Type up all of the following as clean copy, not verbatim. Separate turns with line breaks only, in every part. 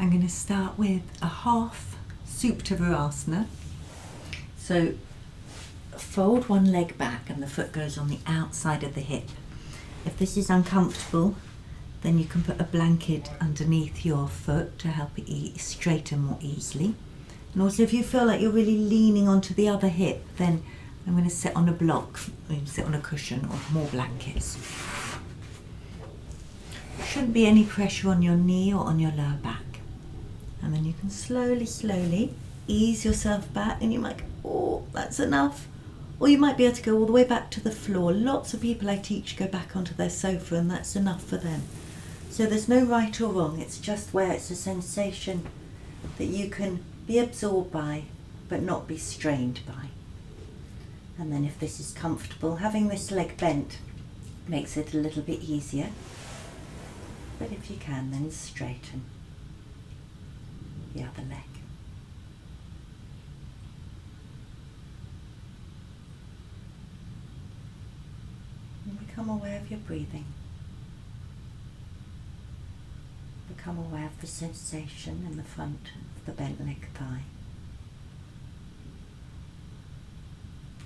I'm going to start with a half supta virasana. So fold one leg back and the foot goes on the outside of the hip. If this is uncomfortable, then you can put a blanket underneath your foot to help it straighten more easily. And also if you feel like you're really leaning onto the other hip, then I'm going to sit on a block, sit on a cushion or more blankets. Shouldn't be any pressure on your knee or on your lower back. And then you can slowly ease yourself back, and you might go, oh, that's enough. Or you might be able to go all the way back to the floor. Lots of people I teach go back onto their sofa and that's enough for them. So there's no right or wrong, it's just where it's a sensation that you can be absorbed by but not be strained by. And then if this is comfortable, having this leg bent makes it a little bit easier. But if you can, then straighten the other leg. And become aware of your breathing. Become aware of the sensation in the front of the bent leg thigh.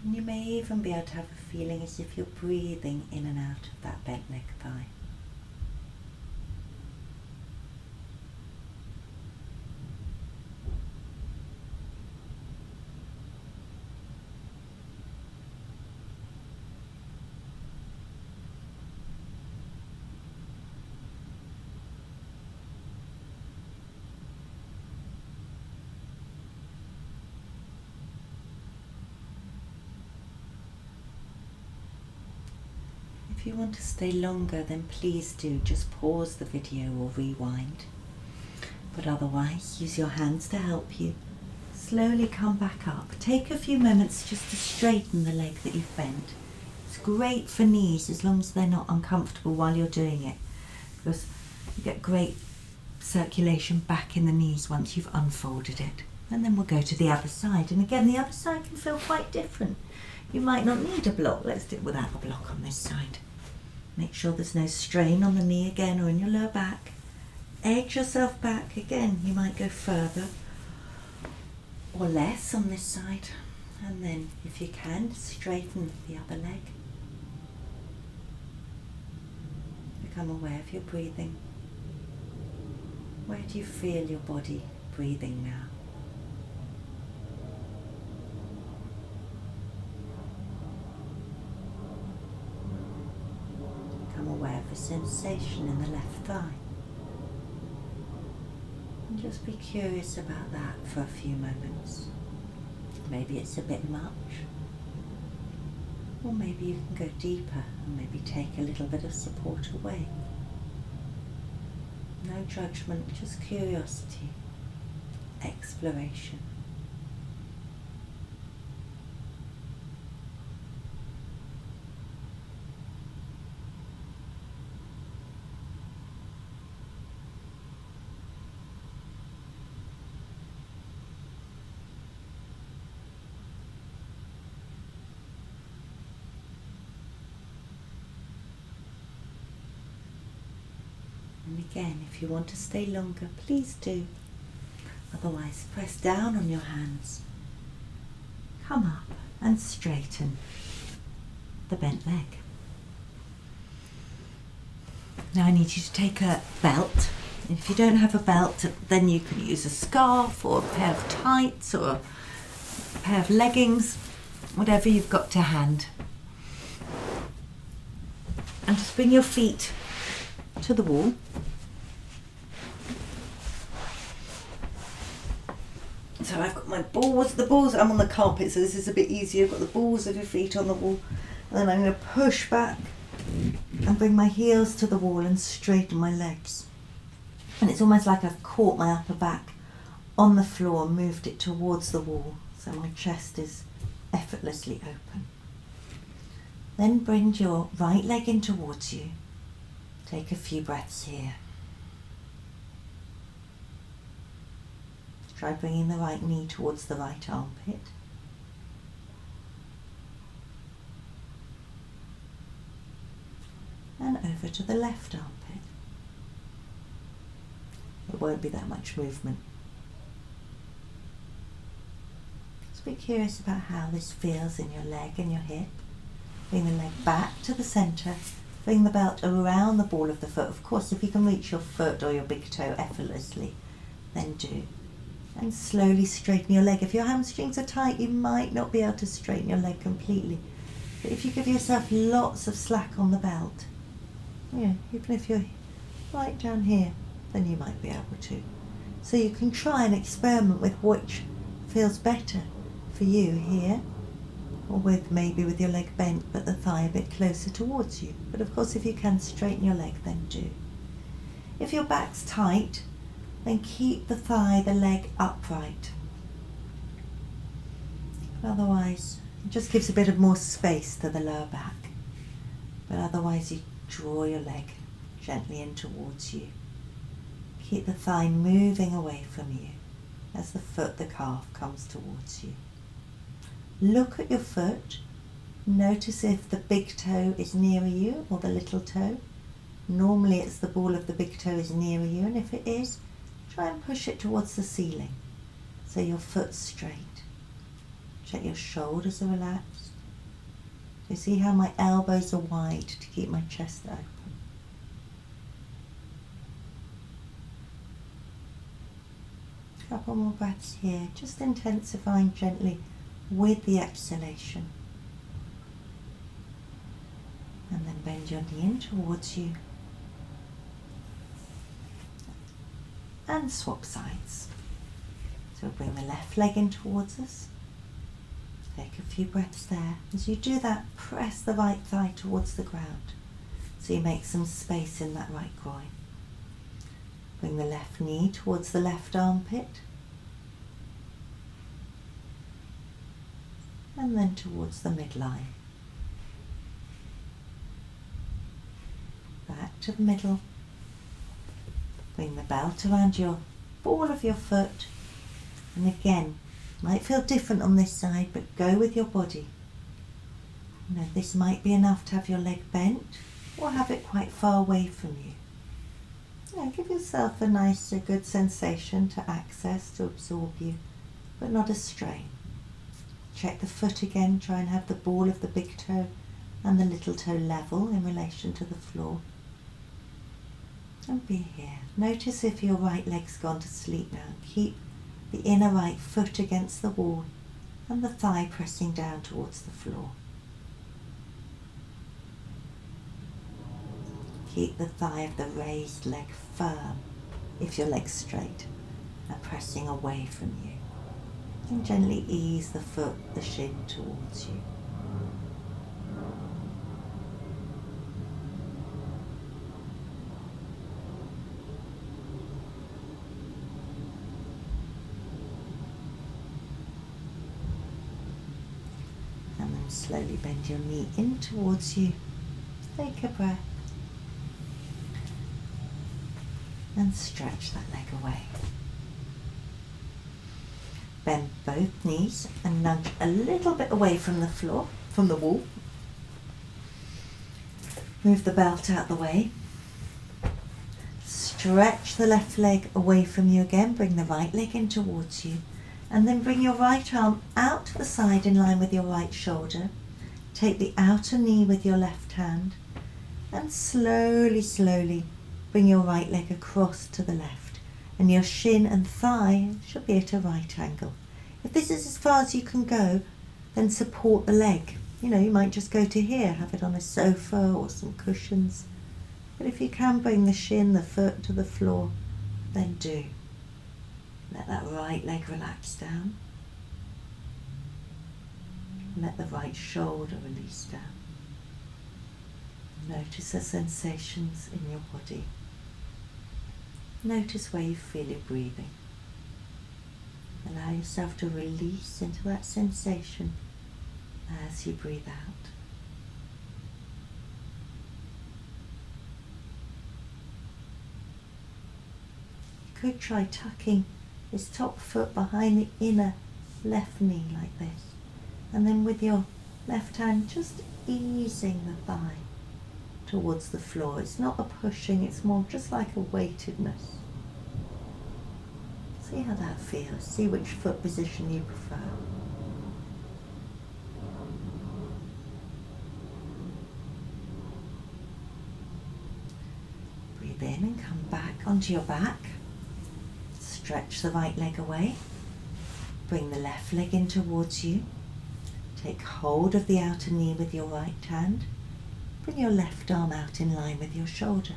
And you may even be able to have a feeling as if you're breathing in and out of that bent leg thigh. If you want to stay longer, then please do just pause the video or rewind. But otherwise, use your hands to help you. Slowly come back up. Take a few moments just to straighten the leg that you've bent. It's great for knees as long as they're not uncomfortable while you're doing it, because you get great circulation back in the knees once you've unfolded it. And then we'll go to the other side. And again, the other side can feel quite different. You might not need a block. Let's do it without a block on this side. Make sure there's no strain on the knee again or in your lower back. Edge yourself back. Again, you might go further or less on this side. And then, if you can, straighten the other leg. Become aware of your breathing. Where do you feel your body breathing now? Aware of the sensation in the left thigh. And just be curious about that for a few moments. Maybe it's a bit much. Or maybe you can go deeper and maybe take a little bit of support away. No judgment, just curiosity, exploration. And again, if you want to stay longer, please do. Otherwise, press down on your hands. Come up and straighten the bent leg. Now I need you to take a belt. If you don't have a belt, then you can use a scarf or a pair of tights or a pair of leggings, whatever you've got to hand. And just bring your feet to the wall. So I've got my balls, I'm on the carpet, so this is a bit easier. I've got the balls of your feet on the wall, and then I'm going to push back and bring my heels to the wall and straighten my legs. And it's almost like I've caught my upper back on the floor and moved it towards the wall, so my chest is effortlessly open. Then bring your right leg in towards you. Take a few breaths here. Try bringing the right knee towards the right armpit. And over to the left armpit. There won't be that much movement. Just be curious about how this feels in your leg and your hip. Bring the leg back to the centre. Bring the belt around the ball of the foot. Of course, if you can reach your foot or your big toe effortlessly, then do. And slowly straighten your leg. If your hamstrings are tight, you might not be able to straighten your leg completely. But if you give yourself lots of slack on the belt, even if you're right down here, then you might be able to. So you can try and experiment with which feels better for you here, or maybe with your leg bent but the thigh a bit closer towards you. But of course, if you can straighten your leg, then do. If your back's tight, then keep the leg upright. Otherwise, it just gives a bit of more space to the lower back. But otherwise, you draw your leg gently in towards you. Keep the thigh moving away from you as the calf comes towards you. Look at your foot. Notice if the big toe is nearer you or the little toe. Normally it's the ball of the big toe is nearer you, and if it is, try and push it towards the ceiling so your foot's straight. Check your shoulders are relaxed. You see how my elbows are wide to keep my chest open. A couple more breaths here, just intensifying gently with the exhalation. And then bend your knee in towards you. And swap sides. So bring the left leg in towards us. Take a few breaths there. As you do that, press the right thigh towards the ground so you make some space in that right groin. Bring the left knee towards the left armpit. And then towards the midline. Back to the middle. Bring the belt around your ball of your foot. And again, might feel different on this side, but go with your body. This might be enough to have your leg bent or have it quite far away from you. Give yourself a good sensation to access, to absorb you, but not a strain. Check the foot again, try and have the ball of the big toe and the little toe level in relation to the floor. And be here. Notice if your right leg's gone to sleep now. Keep the inner right foot against the wall and the thigh pressing down towards the floor. Keep the thigh of the raised leg firm if your leg's straight and pressing away from you. And gently ease the foot, the shin towards you. And then slowly bend your knee in towards you. Take a breath. And stretch that leg away. Bend both knees and nudge a little bit away from the floor, from the wall. Move the belt out the way. Stretch the left leg away from you again. Bring the right leg in towards you. And then bring your right arm out to the side in line with your right shoulder. Take the outer knee with your left hand. And slowly, slowly bring your right leg across to the left. And your shin and thigh should be at a right angle. If this is as far as you can go, then support the leg. You might just go to here, have it on a sofa or some cushions. But if you can bring the shin, the foot to the floor, then do. Let that right leg relax down. Let the right shoulder release down. Notice the sensations in your body. Notice where you feel it breathing. Allow yourself to release into that sensation as you breathe out. You could try tucking this top foot behind the inner left knee like this. And then with your left hand just easing the thigh towards the floor. It's not a pushing, it's more just like a weightedness. See how that feels. See which foot position you prefer. Breathe in and come back onto your back. Stretch the right leg away. Bring the left leg in towards you. Take hold of the outer knee with your right hand. Bring your left arm out in line with your shoulder.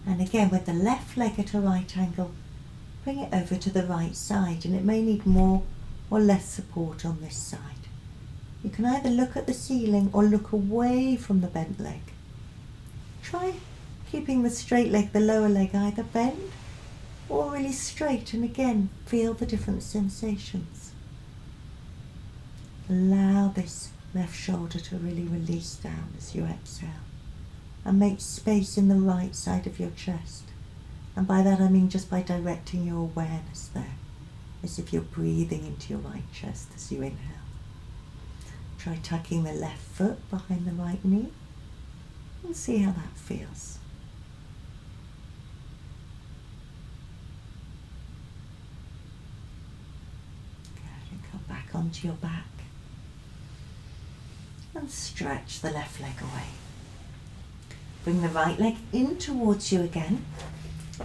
And again, with the left leg at a right angle, bring it over to the right side, and it may need more or less support on this side. You can either look at the ceiling or look away from the bent leg. Try keeping the straight leg, the lower leg, either bent or really straight, and again, feel the different sensations. Allow this left shoulder to really release down as you exhale, and make space in the right side of your chest. And by that I mean just by directing your awareness there, as if you're breathing into your right chest as you inhale. Try tucking the left foot behind the right knee and see how that feels. Good, and come back onto your back and stretch the left leg away. Bring the right leg in towards you again,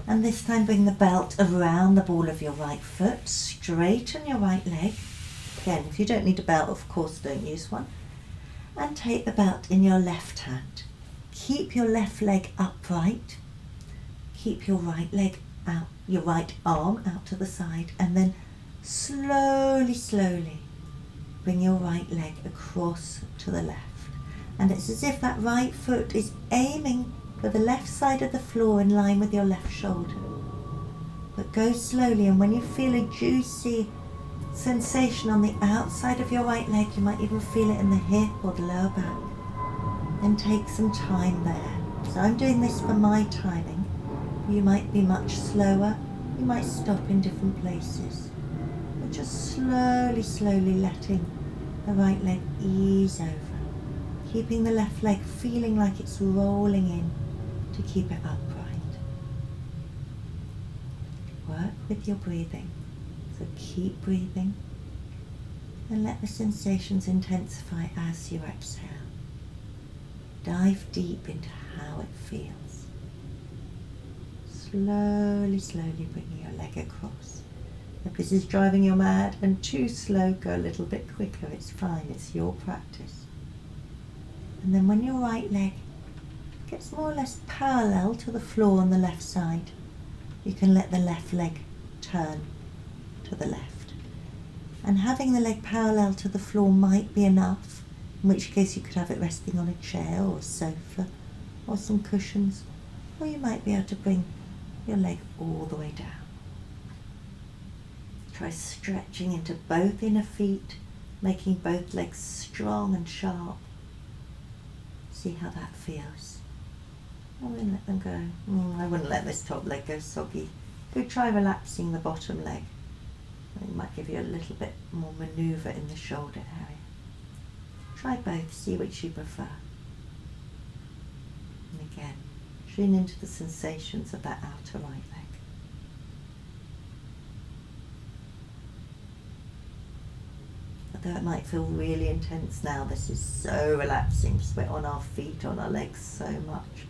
and this time bring the belt around the ball of your right foot. Straighten your right leg. Again, if you don't need a belt, of course don't use one. And take the belt in your left hand. Keep your left leg upright. Keep your right leg out, your right arm out to the side, and then slowly, slowly bring your right leg across to the left. And it's as if that right foot is aiming for the left side of the floor in line with your left shoulder. But go slowly, and when you feel a juicy sensation on the outside of your right leg, you might even feel it in the hip or the lower back, then take some time there. So I'm doing this for my timing. You might be much slower, you might stop in different places. But just slowly, slowly letting the right leg ease over. Keeping the left leg feeling like it's rolling in to keep it upright. Work with your breathing, so keep breathing and let the sensations intensify as you exhale. Dive deep into how it feels. Slowly, slowly bringing your leg across. If this is driving you mad and too slow, go a little bit quicker. It's fine, it's your practice. And then when your right leg gets more or less parallel to the floor on the left side, you can let the left leg turn to the left. And having the leg parallel to the floor might be enough, in which case you could have it resting on a chair or a sofa or some cushions, or you might be able to bring your leg all the way down. Try stretching into both inner feet, making both legs strong and sharp. See how that feels. I wouldn't let them go. I wouldn't let this top leg go soggy. Go try relaxing the bottom leg. It might give you a little bit more manoeuvre in the shoulder area. Try both, see which you prefer. And again, tune into the sensations of that outer right leg. Although it might feel really intense now, this is so relaxing. Sweat on our feet, on our legs so much.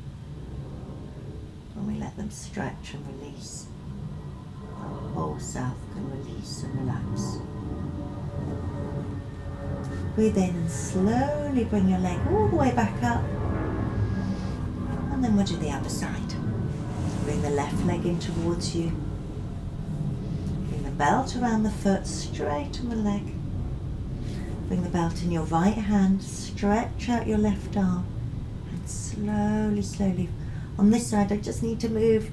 When we let them stretch and release, our whole self can release and relax. Breathe in and slowly bring your leg all the way back up. And then we'll do the other side. Bring the left leg in towards you. Bring the belt around the foot, straighten the leg. Bring the belt in your right hand, stretch out your left arm, and slowly, slowly. On this side, I just need to move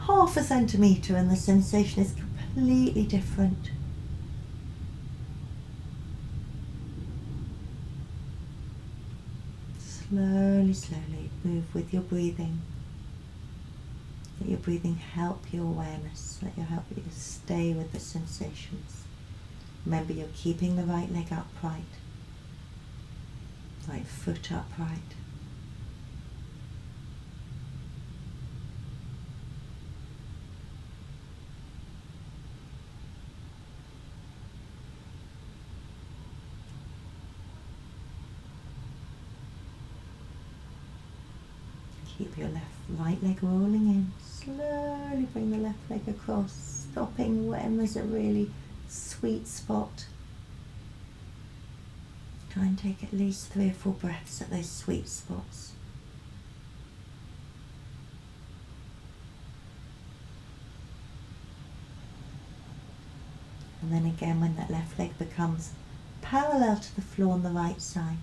half a centimetre, and the sensation is completely different. Slowly, slowly move with your breathing. Let your breathing help your awareness. Let it help you to stay with the sensations. Remember, you're keeping the right leg upright, right foot upright. Keep your right leg rolling in. Slowly bring the left leg across, stopping when there's a really sweet spot. Try and take at least 3 or 4 breaths at those sweet spots. And then again, when that left leg becomes parallel to the floor on the right side,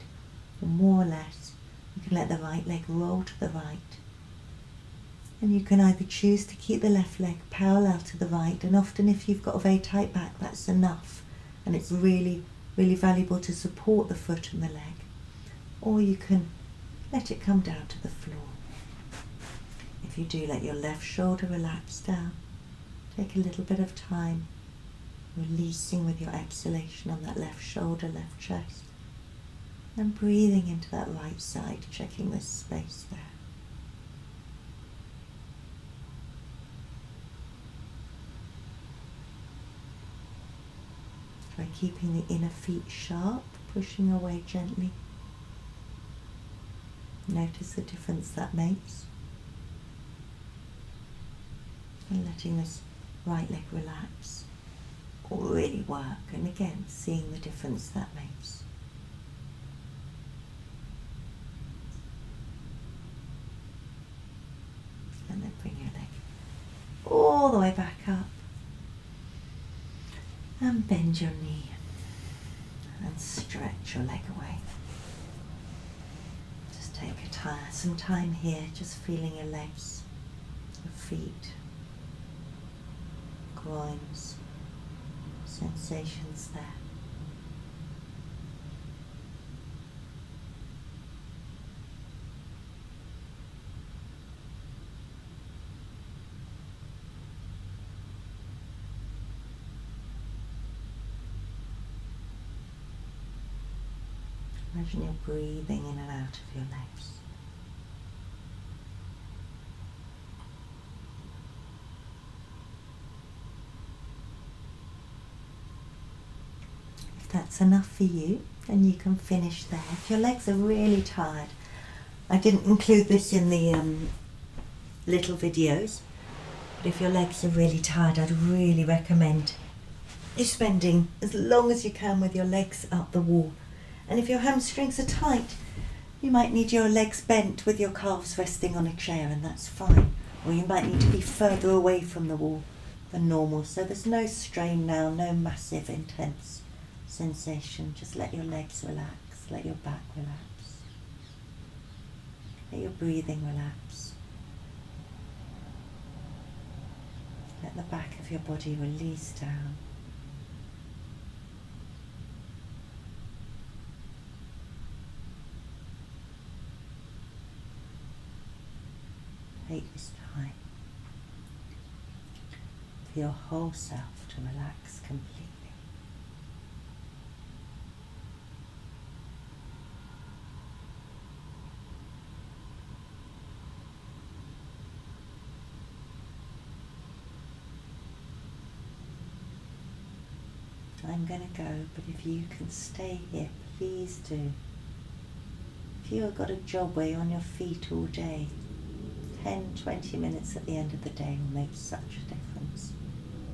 or more or less, you can let the right leg roll to the right. And you can either choose to keep the left leg parallel to the right, and often if you've got a very tight back, that's enough, and it's really, really valuable to support the foot and the leg. Or you can let it come down to the floor. If you do, let your left shoulder relax down. Take a little bit of time releasing with your exhalation on that left shoulder, left chest, and breathing into that right side, checking this space there. Try keeping the inner feet sharp, pushing away gently. Notice the difference that makes. And letting this right leg relax or really work, and again seeing the difference that makes. And then bring your leg all the way back up and bend your knee and stretch your leg away. Just take some time here, just feeling your legs, your feet, groins, sensations there. Imagine you're breathing in and out of your legs. If that's enough for you, then you can finish there. If your legs are really tired, I didn't include this in the little videos, but if your legs are really tired, I'd really recommend you spending as long as you can with your legs up the wall. And if your hamstrings are tight, you might need your legs bent with your calves resting on a chair, and that's fine. Or you might need to be further away from the wall than normal. So there's no strain now, no massive intense sensation. Just let your legs relax, let your back relax, let your breathing relax. Let the back of your body release down. Take this time for your whole self to relax completely. I'm going to go, but if you can stay here, please do. If you've got a job where you're on your feet all day, 10-20 minutes at the end of the day will make such a difference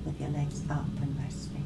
with your legs up and resting.